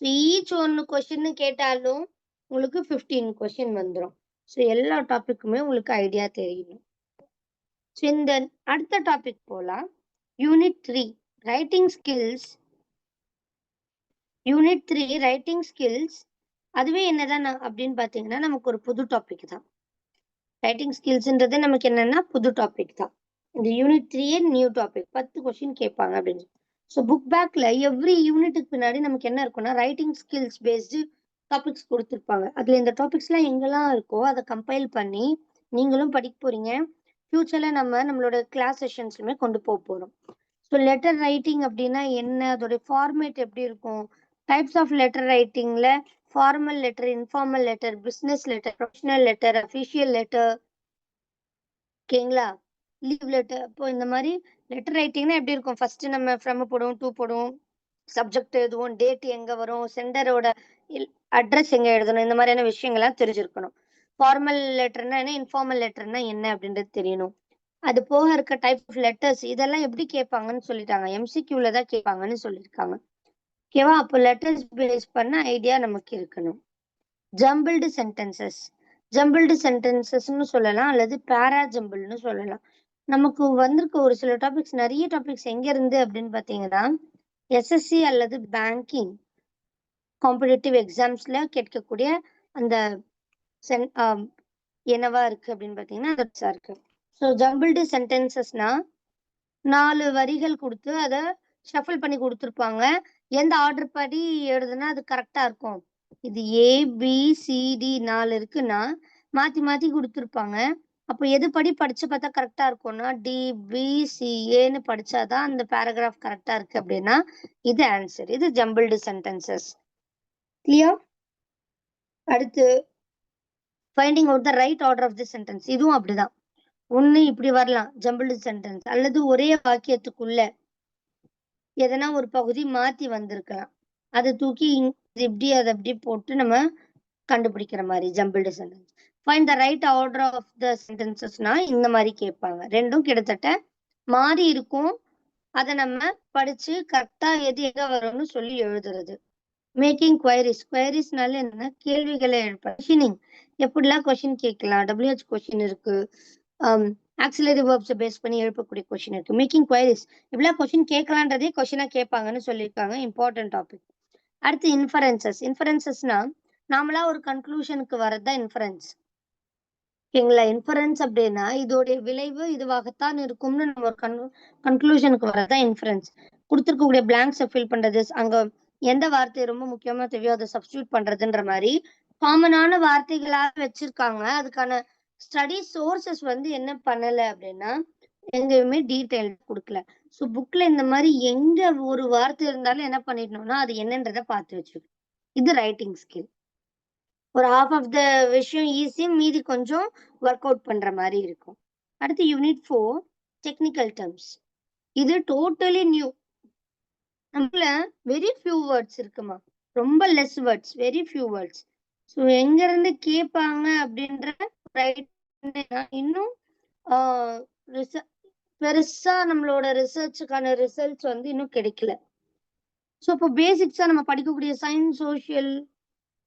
S1: ஸோ ஈச் ஒன்னு கொஸ்டின் கேட்டாலும் உங்களுக்கு 15 கொஸ்டின் வந்துடும். ஸோ எல்லா டாபிக்குமே உங்களுக்கு ஐடியா தெரியணும். ஸோ இந்த அடுத்த டாபிக் போலாம். Unit 3 writing skills. Unit 3 writing skills அதுவே என்னதான் அப்படின்னு பாத்தீங்கன்னா நமக்கு ஒரு புது டாபிக் தான். ரைட்டிங் ஸ்கில்ஸ்ன்றது நமக்கு என்னன்னா புது டாபிக் தான். இந்த யூனிட் 3 நியூ டாபிக், 10 கொஸ்டின் கேட்பாங்க அப்படின்னு. ஸோ புக் பேக்ல எவ்ரி யூனிட்டுக்கு பின்னாடி நமக்கு என்ன இருக்கும்னா ரைட்டிங் ஸ்கில்ஸ் பேஸ்டு டாபிக்ஸ் கொடுத்துருப்பாங்க. அதுல இந்த டாபிக்ஸ்லாம் எங்கெல்லாம் இருக்கோ அதை கம்பைல் பண்ணி நீங்களும் படிக்க போறீங்க. ஃபியூச்சர்ல நம்மளோட கிளாஸ் செஷன்ஸ்லுமே கொண்டு போக போறோம். ஸோ லெட்டர் ரைட்டிங் அப்படின்னா என்ன, அதோட ஃபார்மேட் எப்படி இருக்கும், டைப்ஸ் ஆஃப் லெட்டர் ரைட்டிங்ல formal letter, informal letter, business letter, professional letter, official letter, ஓகேங்களா, லீவ் லெட்டர். இப்போ இந்த மாதிரி லெட்டர் ரைட்டிங்னா எப்படி இருக்கும், ஃபர்ஸ்ட் நம்ம ஃப்ரம் போடுவோம், டு போடுவோம், சப்ஜெக்ட் எழுதுவோம், டேட் எங்க வரும், சென்டரோட அட்ரஸ் எங்க எழுதணும், இந்த மாதிரியான விஷயங்கள்லாம் தெரிஞ்சிருக்கணும். ஃபார்மல் லெட்டர்னா என்ன, இன்ஃபார்மல் லெட்டர்னா என்ன அப்படின்றது தெரியணும். அது போக இருக்க டைப் ஆஃப் லெட்டர்ஸ் இதெல்லாம் எப்படி கேட்பாங்கன்னு சொல்லிட்டாங்க, எம்சிக்யூல தான் கேட்பாங்கன்னு சொல்லியிருக்காங்க. ஓகேவா, அப்போ லெட்டர்ஸ் பேஸ் பண்ண ஐடியா நமக்கு இருக்கணும். ஜம்பிள்டு சென்டென்சஸ்ன்னு சொல்லலாம் அல்லது பேரா ஜம்பிள்னு சொல்லலாம். நமக்கு வந்திருக்க ஒரு சில டாபிக்ஸ், நிறைய டாபிக்ஸ் எங்க இருந்து அப்படின்னு பாத்தீங்கன்னா எஸ்எஸ்சி அல்லது பேங்கிங் காம்படிட்டிவ் எக்ஸாம்ஸ்ல கேட்கக்கூடிய அந்த என்னவா இருக்கு அப்படின்னு பாத்தீங்கன்னா அதா இருக்கு. ஸோ ஜம்பிள்டு சென்டென்சஸ்னா 4 வரிகள் கொடுத்து அதை ஷஃபிள் பண்ணி கொடுத்துருப்பாங்க. எந்த ஆர்டர் படி எழுதுனா அது கரெக்டா இருக்கும். இது ABCD 4 இருக்குன்னா மாத்தி மாத்தி கொடுத்துருப்பாங்க. அப்போ எது படி படிச்சு பார்த்தா கரெக்டா இருக்கும்னா DBCAன்னு படிச்சாதான் அந்த பேராகிராஃப் கரெக்டா இருக்கு அப்படின்னா இது ஆன்சர். இது ஜம்பிள்டு சென்டென்சஸ். கிளியர்? அடுத்து finding out the right order of the sentence. இதுவும் அப்படிதான், ஒண்ணு இப்படி வரலாம் ஜம்பிள்டு சென்டென்ஸ், அல்லது ஒரே வாக்கியத்துக்குள்ள எதனா ஒரு பகுதி மாத்தி வந்திருக்கலாம், அதை தூக்கி இப்படி அதை அப்படி போட்டு நம்ம கண்டுபிடிக்கிற மாதிரி jumbled sentence. Find the right order of the சென்டென்சஸ்னா இந்த மாதிரி கேட்பாங்க. ரெண்டும் கிட்டத்தட்ட மாறி இருக்கும், அதை நம்ம படிச்சு கரெக்டா எது எங்க வரும்னு சொல்லி எழுதுறது. மேக்கிங் குவைரிஸ்னால என்னன்னா கேள்விகளை எழுப்ப. கொஷினிங் எப்படிலாம் கொஸ்டின் கேட்கலாம், WH கொஸ்டின் இருக்கு, ஆக்சிலரி வேர்ப்ஸ் பேஸ் பண்ணி எழுப்பக்கூடிய கொஸ்டின் இருக்கு. மேக்கிங் குவைரிஸ் இப்படிலாம் கொஸ்டின் கேட்கலான்றதே கொஸ்டினா கேட்பாங்கன்னு சொல்லியிருக்காங்க. Important topic. அடுத்து இன்ஃபரன்சஸ். இன்ஃபரன்சஸ்னா நாமளா ஒரு கன்க்ளூஷனுக்கு வரதுதான் இன்ஃபரன்ஸ். ஓகேங்களா? இன்ஃபரன்ஸ் அப்படின்னா இதோடைய விளைவு இதுவாகத்தான் இருக்கும்னு நம்ம ஒரு கன்க்ளூஷனுக்கு வரதான் இன்ஃபரன்ஸ். கொடுத்துருக்கக்கூடிய பிளாங்க்ஸை ஃபில் பண்றது, அங்க எந்த வார்த்தை ரொம்ப முக்கியமா தேவையோ அதை சப்ஸ்டியூட் பண்றதுன்ற மாதிரி காமனான வார்த்தைகளாக வச்சிருக்காங்க. அதுக்கான ஸ்டடி சோர்சஸ் வந்து என்ன பண்ணல அப்படின்னா எங்கேயுமே டீட்டெயில் கொடுக்கல. ஸோ புக்ல இந்த மாதிரி எங்க ஒரு வார்த்தை இருந்தாலும் என்ன பண்ணிடணும்னா அது என்னன்றதை பார்த்து வச்சுக்கணும். இது ரைட்டிங் ஸ்கில். ஒரு ஹாஃப் ஆஃப் த விஷயம் ஈஸி, மீதி கொஞ்சம் ஒர்க் அவுட் பண்ற மாதிரி இருக்கும். அடுத்து யூனிட் 4 டெக்னிக்கல் டேர்ம்ஸ். இது டோட்டலி நியூ. நம்மள வெரி ஃபியூ வேர்ட்ஸ் இருக்குமா, ரொம்ப less words, very few words. So எங்க இருந்து கேட்பாங்க அப்படின்ற இன்னும் பெருசா நம்மளோட ரிசர்ச்சுக்கான ரிசல்ட்ஸ் வந்து இன்னும் கிடைக்கல. ஸோ இப்போ பேசிக்ஸா நம்ம படிக்கக்கூடிய சயின்ஸ், சோஷியல்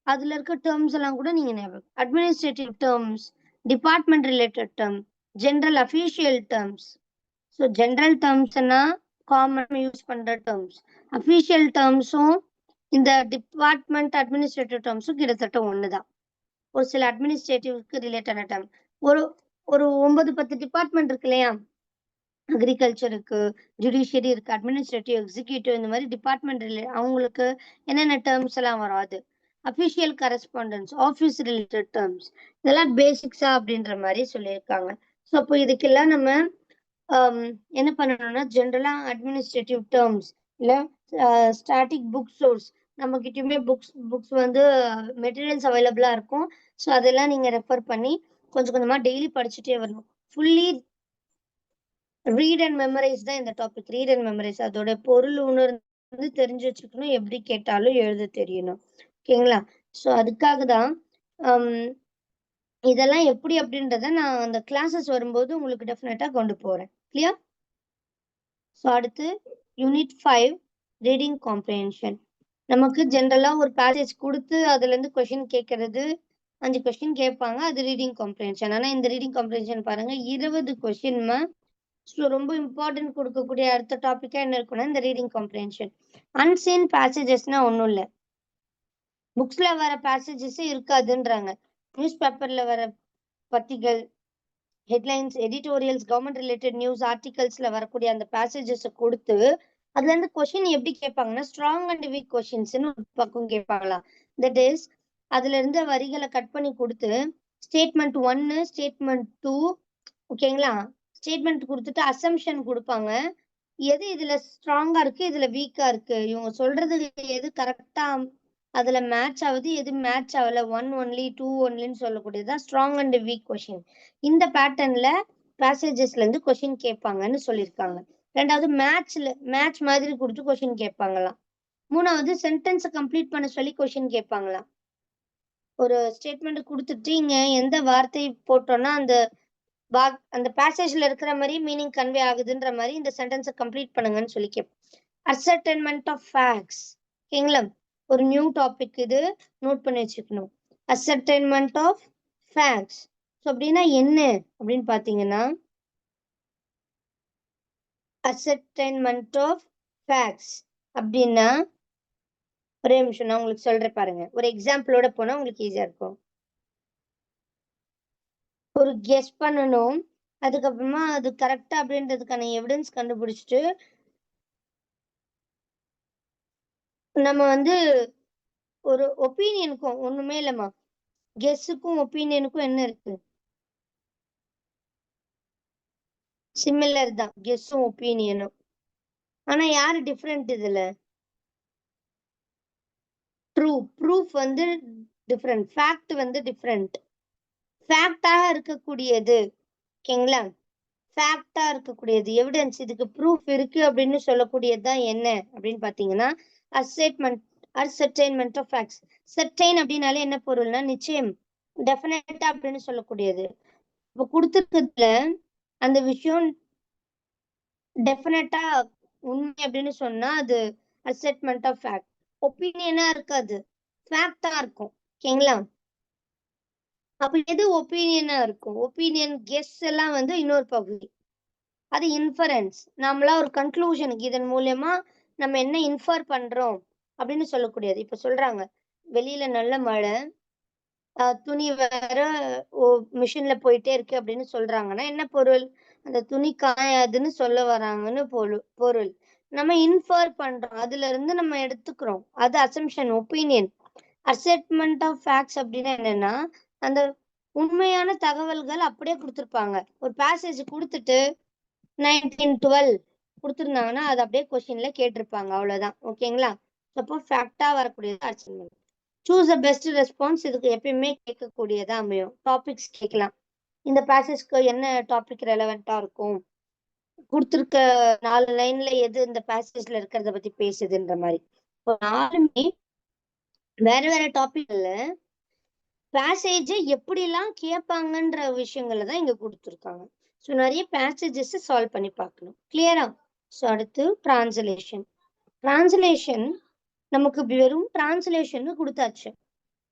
S1: அதுல இருக்க டேர்ம்ஸ் எல்லாம் கூட நீங்க ஞாபகம். Administrative terms, department related term, general official terms. So general டேர்ம்ஸ்னா காமன் யூஸ் பண்ற டேர்ம்ஸ். அஃபீஷியல் டேர்ம்ஸும் இந்த டிபார்ட்மெண்ட் அட்மினிஸ்ட்ரேட்டிவ் டேர்ம்ஸும் கிட்டத்தட்ட ஒண்ணுதான். ஒரு சில அட்மினிஸ்ட்ரேட்டிவ்க்கு ரிலேட்டடான டேர்ம். ஒரு ஒரு 9-10 டிபார்ட்மெண்ட் இருக்கு இல்லையா? அக்ரிகல்ச்சர் இருக்கு, ஜுடிஷியரி இருக்கு, அட்மினிஸ்ட்ரேட்டிவ், எக்ஸிக்யூட்டிவ், இந்த மாதிரி டிபார்ட்மெண்ட் அவங்களுக்கு என்னென்ன டேர்ம்ஸ் எல்லாம் வரும். அது official correspondence, office related terms, இதெல்லாம் பேசிக்ஸா அப்படின்ற மாதிரி சொல்லியிருக்காங்க. ஸோ அப்போ இதுக்கெல்லாம் நம்ம என்ன பண்ணணும்னா ஜென்ரலா அட்மினிஸ்ட்ரேட்டிவ் டேர்ம்ஸ் இல்ல ஸ்டாட்டிக் புக் சோர்ஸ், நம்ம கிட்டயுமே புக்ஸ் வந்து மெட்டீரியல்ஸ் அவைலபிளா இருக்கும். ஸோ அதெல்லாம் நீங்க ரெஃபர் பண்ணி கொஞ்சம் கொஞ்சமா டெய்லி படிச்சுட்டே வரணும். ஃபுல்லி ரீட் அண்ட் மெமரைஸ் தான் இந்த டாபிக். ரீட் அண்ட் மெமரைஸ், அதோட பொருள் உணர்ந்து தெரிஞ்சு வச்சுக்கணும், எப்படி கேட்டாலும் எழுத தெரியணும். ஓகேங்களா? ஸோ அதுக்காக தான் இதெல்லாம் எப்படி அப்படின்றத நான் அந்த கிளாஸஸ் வரும்போது உங்களுக்கு டெஃபினட்டா கொண்டு போறேன். கிளியர்? ஸோ அடுத்து யூனிட் 5 ரீடிங் காம்ப்ரிஹென்ஷன். நமக்கு ஜென்ரலா ஒரு பேசேஜ் கொடுத்து அதுல இருந்து கொஸ்டின் கேட்கறது, 5 கொஸ்டின் கேட்பாங்க, அது ரீடிங் காம்ப்ரிஹென்ஷன். ஆனா இந்த ரீடிங் காம்ப்ரிஹென்ஷன் பாருங்க 20 கொஸ்டின். ஸோ ரொம்ப இம்பார்ட்டன்ட் கொடுக்கக்கூடிய அடுத்த டாபிக்கா என்ன இருக்குன்னா இந்த ரீடிங் காம்ப்ரிஹென்ஷன். அன்சீன் பேசேஜஸ்னா ஒன்றும் இல்லை, புக்ஸ்ல வர பேசேஜஸ் இருக்காதுன்றாங்க. நியூஸ் பேப்பர்ல வர பத்திகள், headlines, editorials, government related news ஆர்டிகல்ஸ்ல வரக்கூடிய அந்த பேசேஜஸ் கொடுத்து அதுல இருந்து கொஸ்டின் எப்படி கேட்பாங்கன்னா ஸ்ட்ராங் அண்ட் வீக் கொஸ்டின்ஸ்னு ஒரு பக்கம் கேட்பாங்களா. தட் இஸ் அதுல இருந்து வரிகளை கட் பண்ணி கொடுத்து ஸ்டேட்மெண்ட் 1, ஸ்டேட்மெண்ட் 2, ஓகேங்களா, ஸ்டேட்மெண்ட் கொடுத்துட்டு அசம்ஷன் கொடுப்பாங்க. எது இதுல ஸ்ட்ராங்கா இருக்கு, இதுல வீக்கா இருக்கு, இவங்க சொல்றது எது கரெக்டா அதுல மேட்ச் ஆகுது, எது மேட்ச் ஆகல, 1 ஒன்லி 2 ஒன்லின்னு சொல்லக்கூடியதுதான் ஸ்ட்ராங் அண்ட் வீக் கொஸ்டின். இந்த பேட்டர்ன்ல பேசேஜஸ்ல இருந்து கொஸ்டின் கேட்பாங்கன்னு சொல்லியிருக்காங்க. ரெண்டாவது மேட்ச் மாதிரி கொடுத்து கொஸ்டின் கேட்பாங்களாம். மூணாவது சென்டென்ஸை கம்ப்ளீட் பண்ண சொல்லி கொஸ்டின் கேட்பாங்களாம். ஒரு ஸ்டேட்மெண்ட் கொடுத்துட்டு இங்க எந்த வார்த்தை போட்டோம்னா அந்த பேசேஜ்ல இருக்கிற மாதிரி மீனிங் கன்வே ஆகுதுன்ற மாதிரி இந்த சென்டென்ஸை கம்ப்ளீட் பண்ணுங்கன்னு சொல்லி கேட்போம். அசர்டைன்மெண்ட் ஆஃப் ஃபேக்ட்ஸ். ஓகேங்களா? ஒரு நியூ டாபிக், இது நோட் பண்ணி வச்சுக்கணும். அசர்டைன்மெண்ட் ஆஃப் ஃபேக்ட்ஸ். ஸோ அப்படின்னா என்ன அப்படின்னு பாத்தீங்கன்னா அசர்டைன்மெண்ட் ஆஃப் ஃபேக்ட்ஸ் அப்படின்னா ஒரே நிமிஷம் நான் உங்களுக்கு சொல்றேன் பாருங்க. ஒரு எக்ஸாம்பிளோட போனா உங்களுக்கு ஈஸியா இருக்கும். ஒரு கெஸ் பண்ணணும், அதுக்கப்புறமா அது கரெக்டா அப்படின்றதுக்கான எவிடன்ஸ் கண்டுபிடிச்சிட்டு நம்ம வந்து ஒரு ஒப்பீனியனுக்கும் ஒண்ணுமே இல்லம்மா, கெஸ்ஸுக்கும் ஒப்பீனியனுக்கும் என்ன இருக்கு? சிமிலர் தான் கெஸ்ஸும் ஒப்பீனியனும். ஆனா யாரு டிஃப்ரெண்ட் இதுல? ப்ரூஃப் வந்து டிஃப்ரெண்ட், ஃபேக்ட் வந்து டிஃப்ரெண்ட். ஃபேக்டாக இருக்கக்கூடியது, ஓகேங்களா, ஃபேக்டா இருக்கக்கூடியது, எவிடன்ஸ், இதுக்கு ப்ரூஃப் இருக்கு அப்படின்னு சொல்லக்கூடியதுதான் என்ன அப்படின்னு பாத்தீங்கன்னா அசர்டைன்மெண்ட் ஆஃப் ஃபேக்ட்ஸ். சர்டைன் அப்படின்னாலே என்ன பொருள்னா நிச்சயம், டெஃபினட்டா அப்படின்னு சொல்லக்கூடியது. இப்போ கொடுத்துருக்கிறதுல அந்த விஷயம் டெஃபினட்டா உண்மை அப்படின்னு சொன்னா அது அசர்டைன்மெண்ட் ஆஃப் ஃபேக்ட். ஒப்பீனியனா இருக்காது, ஃபேக்டா இருக்கும். ஓகேங்களா? அப்ப எது ஒப்பீனியனா இருக்கும்? ஒப்பீனியன், கெஸ் எல்லாம் வந்து இன்னொரு பகுதி. அது இன்ஃபரன்ஸ். நாமளா ஒரு கன்க்ளூஷனுக்கு இதன் மூலியமா நம்ம என்ன இன்ஃபர் பண்றோம் அப்படின்னு சொல்லக்கூடியது. இப்ப சொல்றாங்க, வெளியில நல்ல மழை, துணி வேற ஒ மிஷின்ல போயிட்டே இருக்கு அப்படின்னு சொல்றாங்கன்னா, என்ன பொருள்? அந்த துணி காயாதுன்னு சொல்ல வராங்கன்னு பொருள். நம்ம இன்ஃபர் பண்றோம். அதுலருந்து நம்ம எடுத்துக்கிறோம். அது அசம்ப்ஷன், ஒப்பீனியன். அசெட்மென்ட் ஆஃப் ஃபேக்ட்ஸ் அப்படின்னா என்னன்னா, அந்த உண்மையான தகவல்கள் அப்படியே குடுத்திருப்பாங்க. ஒரு பேசேஜ் குடுத்துட்டு 1912 குடுத்திருந்தாங்கன்னா, அது அப்படியே கொஸ்டின்ல கேட்டிருப்பாங்க. அவ்வளோதான். ஓகேங்களா? அப்போ ஃபேக்ட்டா வரக்கூடியது assignment. Choose the best response இதுக்கு எப்பயுமே கேட்கக்கூடியதா அமையும். டாபிக்ஸ் கேட்கலாம். இந்த பேசேஜ்க்கு என்ன டாபிக் ரெலவென்ட்டா இருக்கும்? குடுத்திருக்க 4 லைன்ல எது இந்த பேசேஜ்ல இருக்கிறத பத்தி பேசுதுன்ற மாரி. இப்போ 4மே வேற வேற டாபிக்ல பேசேஜ எப்படிலாம் கேட்பாங்கன்ற விஷயங்கள தான் இங்க குடுத்துருக்காங்க. ஸோ நெறைய பேசேஜஸ் சால்வ் பண்ணி பார்க்கணும். கிளியரா? ஸோ அடுத்து டிரான்ஸ்லேஷன். டிரான்ஸ்லேஷன் நமக்கு வெறும் டிரான்ஸ்லேஷன்னு குடுத்தாச்சு.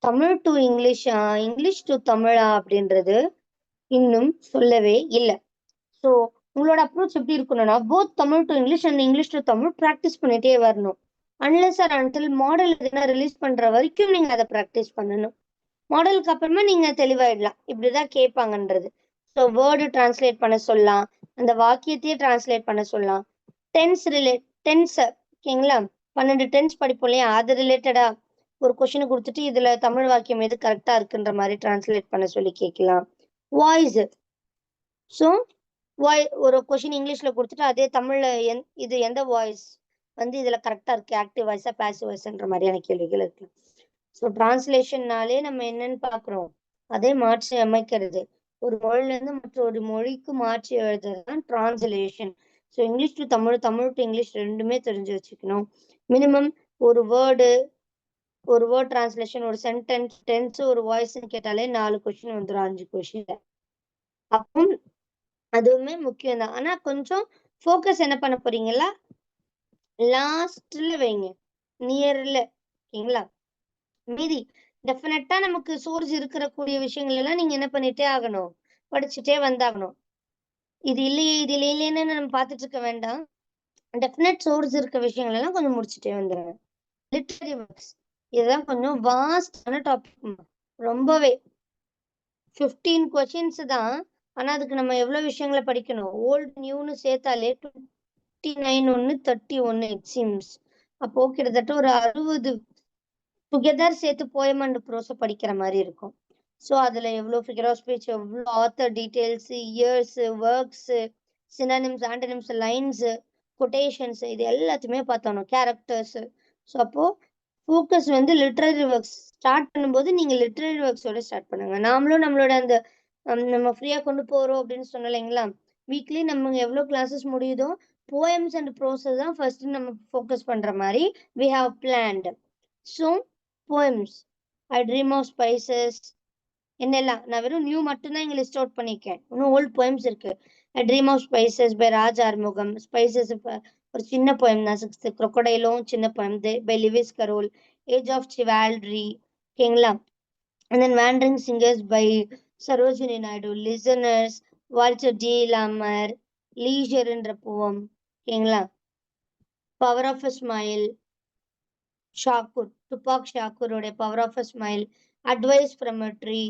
S1: Tamil to English, English to தமிழா அப்படின்றது இன்னும் சொல்லவே இல்ல. ஸோ உங்களோட அப்ரோச் எப்படி இருக்கணும்னா, both Tamil to English and English to Tamil practice பண்ணிட்டே வரணும். அன்லெஸ் ஆர் அன்டில் மாடல் எதுனா ரிலீஸ் பண்ற வரைக்கும் நீங்க அத பிராக்டிஸ் பண்ணணும். மாடலுக்கு அப்புறமா நீங்க தெளிவாயிடலாம். இப்படிதான் கேட்பாங்கன்றது. ஸோ வேர்டு டிரான்ஸ்லேட் பண்ண சொல்லலாம். அந்த வாக்கியத்தையே டிரான்ஸ்லேட் பண்ண சொல்லலாம். டென்ஸ் ஓகேங்களா? 12 டென்ஸ் படிப்போம் இல்லையா? அது ரிலேட்டடா ஒரு கொஸ்டின் குடுத்துட்டு, இதுல தமிழ் வாக்கியம் எது கரெக்ட்டா இருக்குன்ற மாரி டிரான்ஸ்லேட் பண்ண சொல்லி கேட்கலாம். வாய்ஸ். ஸோ ஒரு கொஸ்டின் இங்கிலீஷ்ல குடுத்துட்டு, அதே தமிழ்ல இது எந்த வாய்ஸ் வந்து இதுல கரெக்ட்டா இருக்கு? ஆக்டிவ் வாய்ஸா, பாசிவ் வாய்ஸான்ற மாரியான கேள்விகள் இருக்கலாம். ஸோ டிரான்ஸ்லேஷன்னாலே நம்ம என்னன்னு பார்க்குறோம்? அதை மாற்றி அமைக்கிறது. ஒரு மொழியிலிருந்து மற்றொரு மொழிக்கு மாற்றி எழுதுறது தான் translation. So English to Tamil, Tamil to English 2மே தெரிஞ்சு வச்சுக்கணும். மினிமம் ஒரு ஒரு வேர்ட் டிரான்ஸ்லேஷன், ஒரு சென்டென்ஸ், டென்ஸ், ஒரு வாய்ஸ்ன்னு கேட்டாலே 4 கொஸ்டின் வந்துரும் 5 கொஸ்டின்ல. அப்போ அதுவுமே முக்கியம் தான். ஆனா கொஞ்சம் ஃபோக்கஸ் என்ன பண்ண போறீங்களா? லாஸ்ட்ல வைங்க. நியர்ல. ஓகேங்களா? மீதி டெஃபினட்டா நமக்கு சோர்ஸ் இருக்கக்கூடிய விஷயங்கள் எல்லாம் நீங்க என்ன பண்ணிட்டே ஆகணும்? படிச்சுட்டே வந்தாகணும். இது இல்லையே, இது இல்லையேன்னு நம்ம பார்த்துட்டு இருக்க வேண்டாம். டெஃபினட் சோர்ஸ் இருக்க விஷயங்கள் எல்லாம் கொஞ்சம் முடிச்சுட்டே வந்துருங்க. Literary works. இதுதான் கொஞ்சம் வாஸ்டான டாபிக்மா. ரொம்பவே. 15 கொஸ்டின்ஸ் தான். ஆனா அதுக்கு நம்ம எவ்வளவு விஷயங்கள படிக்கணும்? ஓல்ட், நியூன்னு சேர்த்தாலே 29 ஒண்ணு, 31 இட் சீம்ஸ். அப்போ கிட்டத்தட்ட ஒரு 60 டுகெதர் சேர்த்து போயம் அண்ட் ப்ரோஸ படிக்கிற மாரி இருக்கும். ஸோ அதுல எவ்வளோ ஃபிகர் ஆஃப் ஸ்பீச், எவ்வளோ author details, years, works, synonyms, antonyms, lines, quotations இது எல்லாத்தையுமே பார்த்தோணும். கேரக்டர்ஸ். ஸோ அப்போ ஃபோக்கஸ் வந்து லிட்ரரி ஒர்க்ஸ் ஸ்டார்ட் பண்ணும்போது நீங்க லிட்ரரி ஒர்க்ஸோட ஸ்டார்ட் பண்ணுங்க. நாமளும் நம்மளோட அந்த நம்ம ஃப்ரீயா கொண்டு போறோம் அப்படின்னு சொன்னோம் இல்லைங்களா? வீக்லி நம்ம எவ்வளோ கிளாஸஸ் முடியுதோ போயம்ஸ் அண்ட் ப்ரோஸ தான் ஃபர்ஸ்ட் நம்ம ஃபோக்கஸ் பண்ற மாரி we have planned. So poems, I dream of spices என்னெல்லாம் நான் வெறும் நியூ மட்டும்தான் இங்க லிஸ்ட் அவுட் பண்ணியிருக்கேன். இன்னும் ஓல்ட் போயம்ஸ் இருக்கு. I dream of spices by Raj Arumugam. Spices ஒரு சின்ன போயம் தான். 6th crocodile சின்ன poem by Lewis Carroll. Age of chivalry. ஓகேங்களா? And then wandering singers by Sarojini Naidu. Listeners Walter de la Mare. லீஜர்ன்ற போவம். ஓகேங்களா? Power of a smile Shakur, Tupac ஷாக்கூரோட power of a smile. Advice from a tree.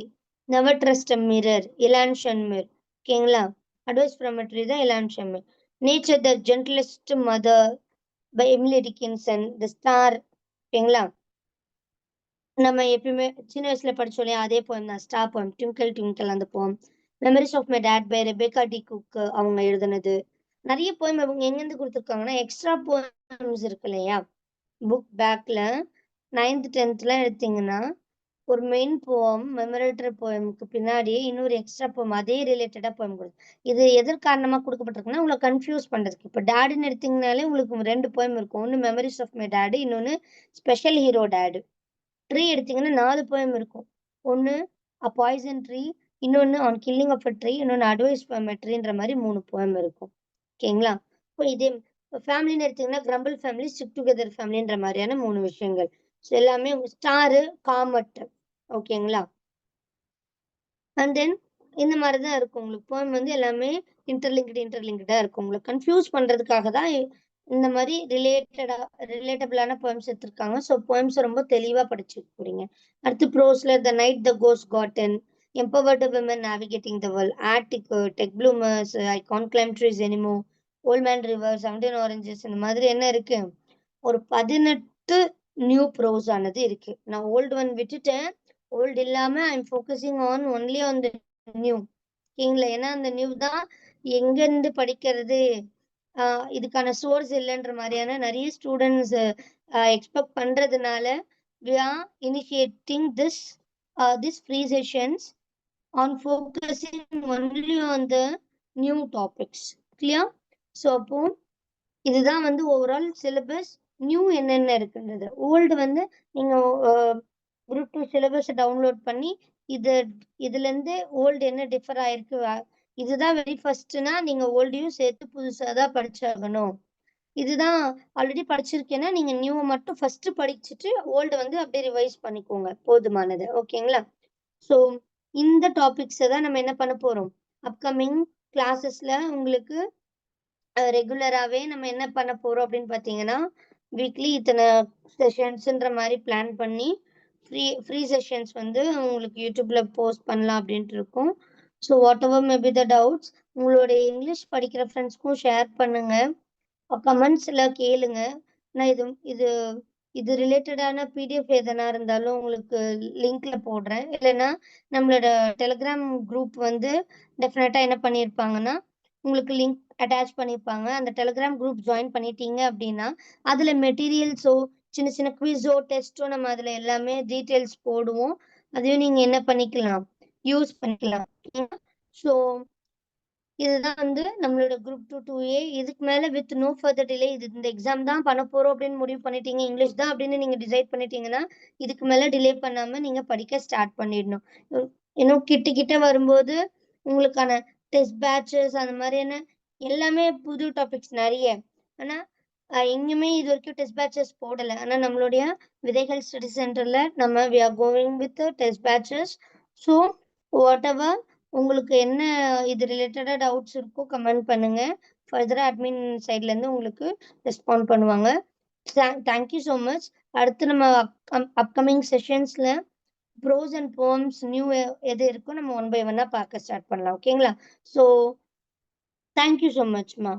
S1: Never trust a mirror, Ilan Shamir. ஓகேங்களா? Advice from a tree தான் Ilan ஷன்மிர். Nature the gentlest mother by Emily Dickinson. The star. ஓகேங்களா? நம்ம எப்பயுமே சின்ன வயசுல படிச்சோம் இல்லையா? அதே போயம் தான். Star poem. ட்விங்கிள் ட்விங்கிள் அந்த poem. Memories of my dad by Rebecca D Cook அவங்க எழுதுனது. நிறைய போயம் அவங்க எங்கேருந்து கொடுத்துருக்காங்கன்னா, எக்ஸ்ட்ரா போயம்ஸ் இருக்கு இல்லையா? புக் பேக்ல 9th 10thலாம் எடுத்தீங்கன்னா, ஒரு மெயின் போயம், மெமரேட்டர் போயம்க்கு பின்னாடியே இன்னொரு எக்ஸ்ட்ரா போயம் அதே ரிலேட்டடா போயம் இது எதற்காரணமா குடுக்கப்பட்டிருக்குன்னா, உங்கள கன்ஃப்யூஸ் பண்றதுக்கு. இப்ப டாடுன்னு எடுத்தீங்கனாலே உங்களுக்கு 2 போயம் இருக்கும். ஒண்ணு மெமரிஸ் ஆஃப் மை டாட், இன்னொன்னு ஸ்பெஷல் ஹீரோ டாட். ட்ரீ எடுத்தீங்கன்னா 4 போயம் இருக்கும். ஒண்ணு அ பாய்சன் ட்ரீ, இன்னொன்னு on killing of a tree, இன்னொன்னு அட்வைஸ் ஃப்ரம் அ ட்ரீன்ற மாரி 3 போயம் இருக்கும். ஓகேங்களா? இப்போ இதே ஃபேமிலின்னு எடுத்தீங்கன்னா, கிரம்பிள் ஃபேமிலி, ஸ்டிக் டுகெதர் ஃபேமிலின்ற மாரியான 3 விஷயங்கள். ஸோ எல்லாமே ஸ்டாரு, காமெட். ஓகேங்களா? அண்ட் தென் இந்த மாதிரி தான் இருக்கும் உங்களுக்கு. போயம் வந்து எல்லாமே இன்டர்லிங்க்டா இருக்கும். உங்களுக்கு கன்ஃபியூஸ் பண்றதுக்காக தான் இந்த மாதிரி ரிலேட்டபிளான போயம்ஸ் எடுத்திருக்காங்க. ஸோ போயம்ஸ் ரொம்ப தெளிவா படிச்சு போறீங்க. அடுத்து ப்ரோஸ்ல the night the ghost got in, empowered women navigating the world, arctic, tech bloomers, I can't climb trees anymore, old man river, 17 oranges, இந்த மாதிரி என்ன இருக்கு, ஒரு 18 நியூ ப்ரோஸ் ஆனது இருக்கு. நான் ஓல்டு ஒன் விட்டுட்டேன். ஓல்டு இல்லாம I am focusing on only on the new. ஓகேங்களா? ஏன்னா அந்த நியூ தான் எங்க இருந்து படிக்கிறது, இதுக்கான சோர்ஸ் இல்லைன்ற மாதிரியான நிறைய ஸ்டூடெண்ட்ஸ் எக்ஸ்பெக்ட் பண்றதுனால we are initiating this free sessions on focusing only on the new topics. clear? so அப்போ இதுதான் வந்து ஓவரால் சிலபஸ். நியூ என்னென்ன இருக்குன்றது. ஓல்டு வந்து நீங்க குரூப் 2 சிலபஸ் டவுன்லோட் பண்ணி இதுல இருந்து ஓல்டு என்ன டிஃபர் ஆயிருக்கு, இதுதான் வெரி ஃபர்ஸ்ட்னா நீங்க ஓல்டையும் சேர்த்து புதுசா தான் படிச்சாகணும். இதுதான் ஆல்ரெடி படிச்சிருக்கேன்னா நீங்க நியூவை மட்டும் ஃபர்ஸ்ட் படிச்சுட்டு ஓல்டு வந்து அப்படியே ரிவைஸ் பண்ணிக்கோங்க, போதுமானது. ஓகேங்களா? ஸோ இந்த டாபிக்ஸை தான் நம்ம என்ன பண்ண போறோம் அப்கமிங் கிளாஸஸ்ல. உங்களுக்கு ரெகுலராகவே நம்ம என்ன பண்ண போறோம் அப்படின்னு பார்த்தீங்கன்னா, வீக்லி இத்தனை செஷன்ஸ்ன்ற மாதிரி பிளான் பண்ணி ஃப்ரீ செஷன்ஸ் வந்து உங்களுக்கு யூடியூப்ல போஸ்ட் பண்ணலாம் அப்படின்ட்டு இருக்கும். So what ever maybe the doubts, உங்களுடைய இங்கிலீஷ் படிக்கிற ஃப்ரெண்ட்ஸ்க்கும் ஷேர் பண்ணுங்க, கமெண்ட்ஸ்ல கேளுங்க. நான் இது இது ரிலேட்டடான பிடிஎஃப் எதனா இருந்தாலும் உங்களுக்கு லிங்க்ல போடுறேன். இல்லைன்னா நம்மளோட டெலிகிராம் குரூப் வந்து டெஃபினட்டா என்ன பண்ணியிருப்பாங்கன்னா உங்களுக்கு லிங்க் அட்டாச் பண்ணியிருப்பாங்க. அந்த டெலிகிராம் குரூப் ஜாயின் பண்ணிட்டீங்க அப்படின்னா அதுல மெட்டீரியல்ஸோ சின்ன சின்ன குவிஸோ டெஸ்ட்டோ நம்ம அதுல எல்லாமே டீட்டெயில்ஸ் போடுவோம். அதையும் நீங்க என்ன பண்ணிக்கலாம், யூஸ் பண்ணிக்கலாம். ஸோ இதுதான் வந்து நம்மளோட குரூப் 2A. இதுக்கு மேல வித் நோ ஃபர்தர் டிலே, இது இந்த எக்ஸாம் தான் பண்ண போறோம் அப்படின்னு முடிவு பண்ணிட்டீங்க, இங்கிலீஷ் தான் அப்படின்னு நீங்க டிசைட் பண்ணிட்டீங்கன்னா இதுக்கு மேல டிலே பண்ணாம நீங்க படிக்க ஸ்டார்ட் பண்ணிடணும். இன்னும் கிட்ட வரும்போது உங்களுக்கான டெஸ்ட் பேட்சஸ் அந்த மாதிரியான எல்லாமே புது டாபிக்ஸ் நிறைய. ஆனா எங்கேயுமே இது வரைக்கும் டெஸ்ட் பேட்சஸ் போடல. ஆனா நம்மளுடைய விதைகள் ஸ்டடி சென்டர்ல நம்ம we are going with test batches. So whatever உங்களுக்கு என்ன இது ரிலேட்டடா டவுட்ஸ் இருக்கோ கமெண்ட் பண்ணுங்க. ஃபர்தரா அட்மின் சைட்ல இருந்து உங்களுக்கு ரெஸ்பாண்ட் பண்ணுவாங்க. Thank you so much. அடுத்து நம்ம அப்கமிங் செஷன்ஸ்ல ப்ரோஸ் அண்ட் போம்ஸ் நியூ எது இருக்கோ நம்ம 1 by 1 பார்க்க ஸ்டார்ட் பண்ணலாம். ஓகேங்களா? So thank you so மச்மா.